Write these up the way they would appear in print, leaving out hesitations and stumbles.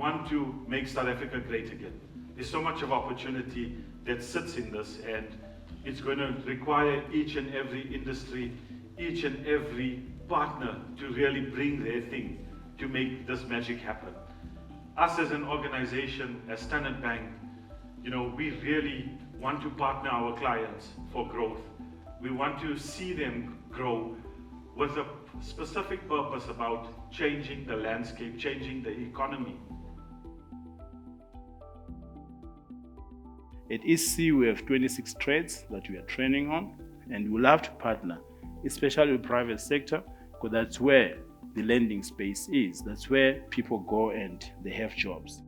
want to make South Africa great again. There's so much of opportunity that sits in this, and it's going to require each and every industry, each and every partner to really bring their thing to make this magic happen. Us as an organization, as Standard Bank, we really want to partner our clients for growth. We want to see them grow with a specific purpose about changing the landscape, changing the economy. At Eastc, we have 26 trades that we are training on, and we'll have to partner, especially with the private sector, because that's where the lending space is. That's where people go and they have jobs.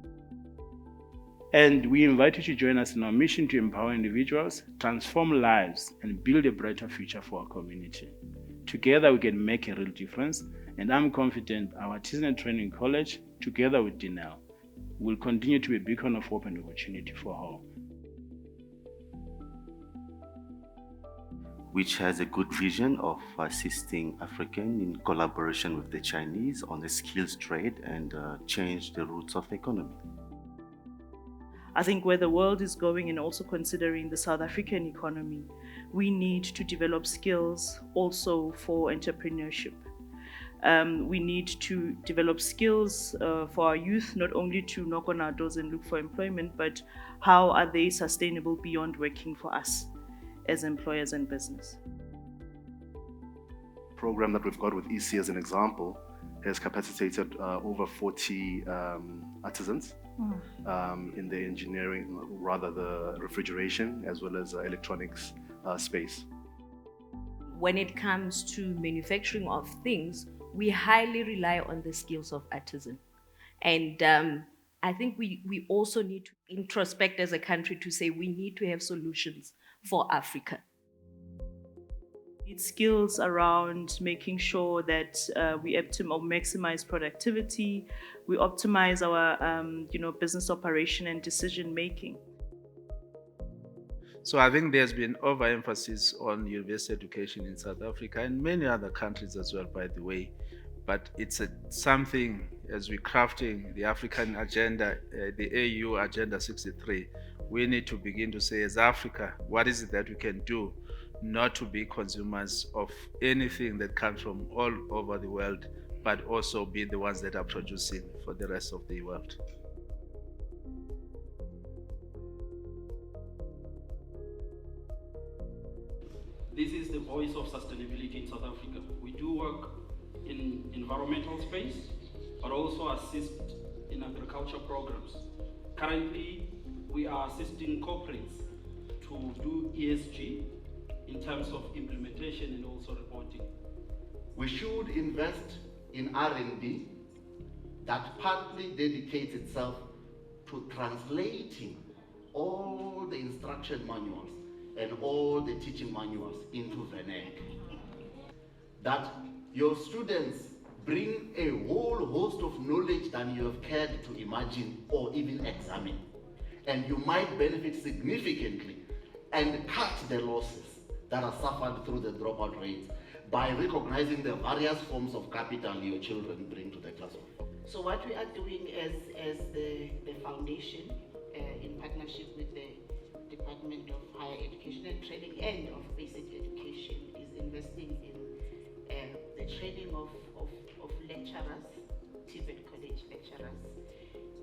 And we invite you to join us in our mission to empower individuals, transform lives, and build a brighter future for our community. Together, we can make a real difference, and I'm confident our Artisanal Training College, together with Denel, will continue to be a beacon of hope and opportunity for all. Which has a good vision of assisting African in collaboration with the Chinese on the skills trade and change the roots of the economy. I think where the world is going, and also considering the South African economy, we need to develop skills also for entrepreneurship. We need to develop skills for our youth, not only to knock on our doors and look for employment, but how are they sustainable beyond working for us as employers and business. The program that we've got with Eastc as an example has capacitated over 40 artisans in the engineering, rather the refrigeration as well as electronics space. When it comes to manufacturing of things, we highly rely on the skills of artisan. And I think we also need to introspect as a country to say we need to have solutions for Africa. It's skills around making sure that we maximize productivity, we optimize our business operation and decision making. So I think there's been overemphasis on university education in South Africa and many other countries as well, by the way. But it's something, as we're crafting the African agenda, the AU Agenda 63, we need to begin to say, as Africa, what is it that we can do not to be consumers of anything that comes from all over the world, but also be the ones that are producing for the rest of the world. This is the voice of sustainability in South Africa. We do work in environmental space, but also assist in agriculture programs. Currently, we are assisting corporates to do ESG in terms of implementation and also reporting. We should invest in R&D that partly dedicates itself to translating all the instruction manuals and all the teaching manuals into vernacular. That your students bring a whole host of knowledge than you have cared to imagine or even examine. And you might benefit significantly and cut the losses that are suffered through the dropout rates by recognizing the various forms of capital your children bring to the classroom. So what we are doing as the foundation, in partnership with the Department of Higher Education and Training and of Basic Education, is investing in the training of lecturers, TVET college lecturers,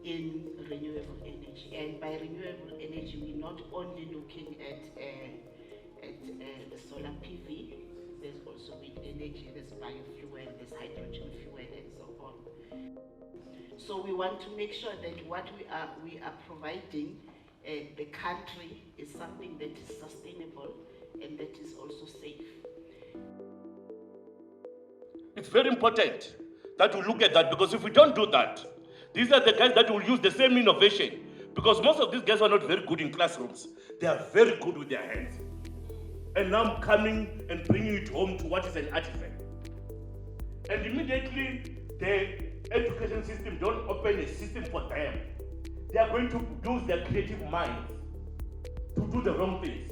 in renewable energy. And by renewable energy, we're not only looking at the solar PV, there's also wind energy, there's biofuel, there's hydrogen fuel, and so on. So we want to make sure that what we are providing the country is something that is sustainable and that is also safe. It's very important that we look at that, because if we don't do that, these are the guys that will use the same innovation, because most of these guys are not very good in classrooms. They are very good with their hands. And now I'm coming and bringing it home to what is an artifact. And immediately the education system don't open a system for them. They are going to use their creative minds to do the wrong things.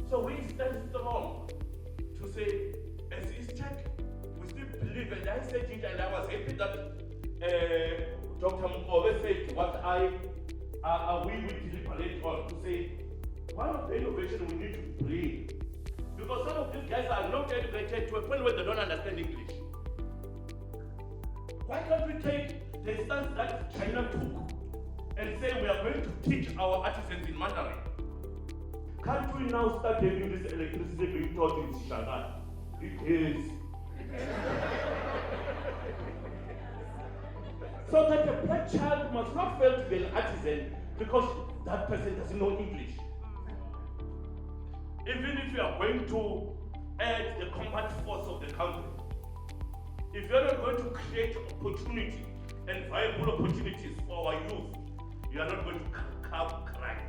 So we stand strong to say, as Eastc, we still believe, and I said it, and I was happy that Dr. Mkove said, what we will deliberate on to say, one of the innovation we need to bring, because some of these guys are not educated to a point where they don't understand English. Why can't we take the stance that China took and say we are going to teach our artisans in Mandarin? Can't we now start getting this electricity being taught in Shanghai? It is. So that a black child must not fail to be an artisan because that person doesn't know English. Even if you are going to add the combat force of the country, if you're not going to create opportunity and viable opportunities for our youth, you are not going to curb crime.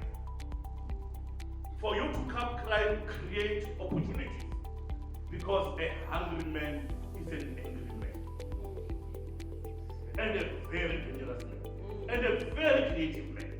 For you to curb crime, create opportunities. Because a hungry man is an angry man. And a very dangerous man. And a very creative man.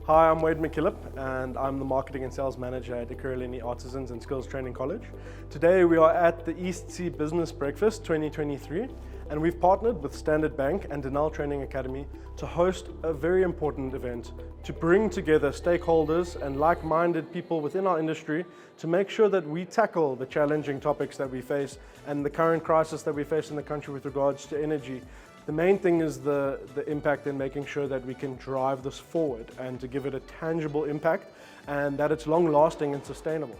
Hi, I'm Wade McKillop and I'm the Marketing and Sales Manager at Ekurhuleni Artisans and Skills Training College. Today we are at the Eastc Business Breakfast 2023 and we've partnered with Standard Bank and Denel Training Academy to host a very important event to bring together stakeholders and like-minded people within our industry to make sure that we tackle the challenging topics that we face and the current crisis that we face in the country with regards to energy. The main thing is the impact in making sure that we can drive this forward and to give it a tangible impact and that it's long-lasting and sustainable.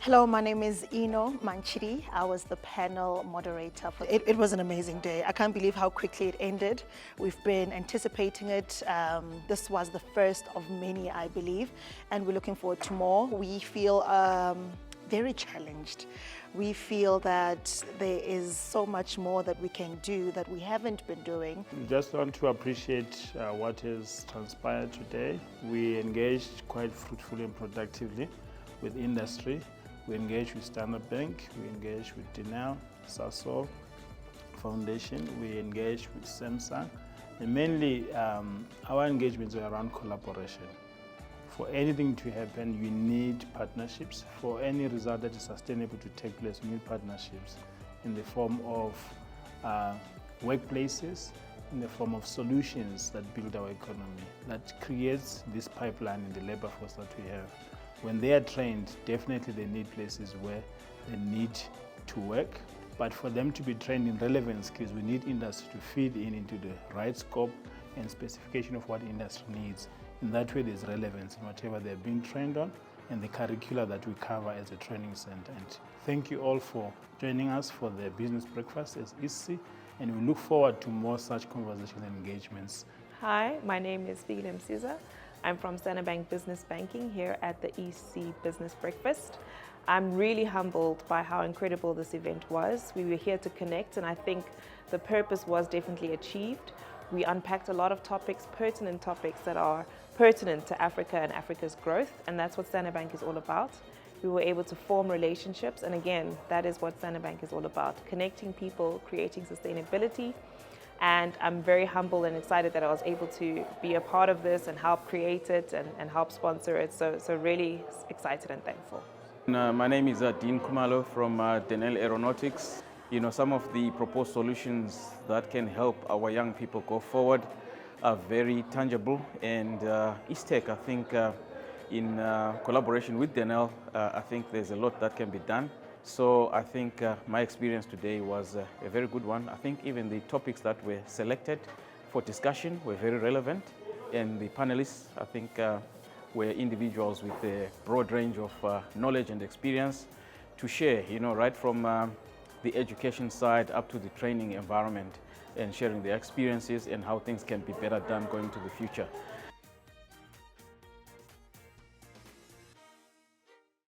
Hello, my name is Ino Manchiri. I was the panel moderator. It was an amazing day. I can't believe how quickly it ended. We've been anticipating it. This was the first of many, I believe, and we're looking forward to more. We feel very challenged. We feel that there is so much more that we can do that we haven't been doing. Just want to appreciate what has transpired today. We engaged quite fruitfully and productively with industry. We engaged with Standard Bank, we engaged with Denel, SASO Foundation, we engaged with Samsung. And mainly, our engagements are around collaboration. For anything to happen, you need partnerships. For any result that is sustainable to take place, you need partnerships in the form of workplaces, in the form of solutions that build our economy, that creates this pipeline in the labor force that we have. When they are trained, definitely they need places where they need to work. But for them to be trained in relevant skills, we need industry to feed into the right scope and specification of what industry needs. In that way, there's relevance in whatever they're being trained on and the curricula that we cover as a training center. And thank you all for joining us for the business breakfast as Eastc, and we look forward to more such conversations and engagements. Hi, my name is Vigilem Caesar. I'm from Standard Bank Business Banking here at the Eastc Business Breakfast. I'm really humbled by how incredible this event was. We were here to connect, and I think the purpose was definitely achieved. We unpacked a lot of topics, pertinent topics that are pertinent to Africa and Africa's growth, and that's what Standard Bank is all about. We were able to form relationships, and again, that is what Standard Bank is all about, connecting people, creating sustainability. And I'm very humble and excited that I was able to be a part of this and help create it and help sponsor it. So really excited and thankful. My name is Dean Kumalo from Denel Aeronautics. You know, some of the proposed solutions that can help our young people go forward are very tangible. And Eastc, I think, in collaboration with Denel, I think there's a lot that can be done. So I think my experience today was a very good one. I think even the topics that were selected for discussion were very relevant. And the panelists, I think, were individuals with a broad range of knowledge and experience to share, you know, right from the education side up to the training environment and sharing their experiences and how things can be better done going to the future.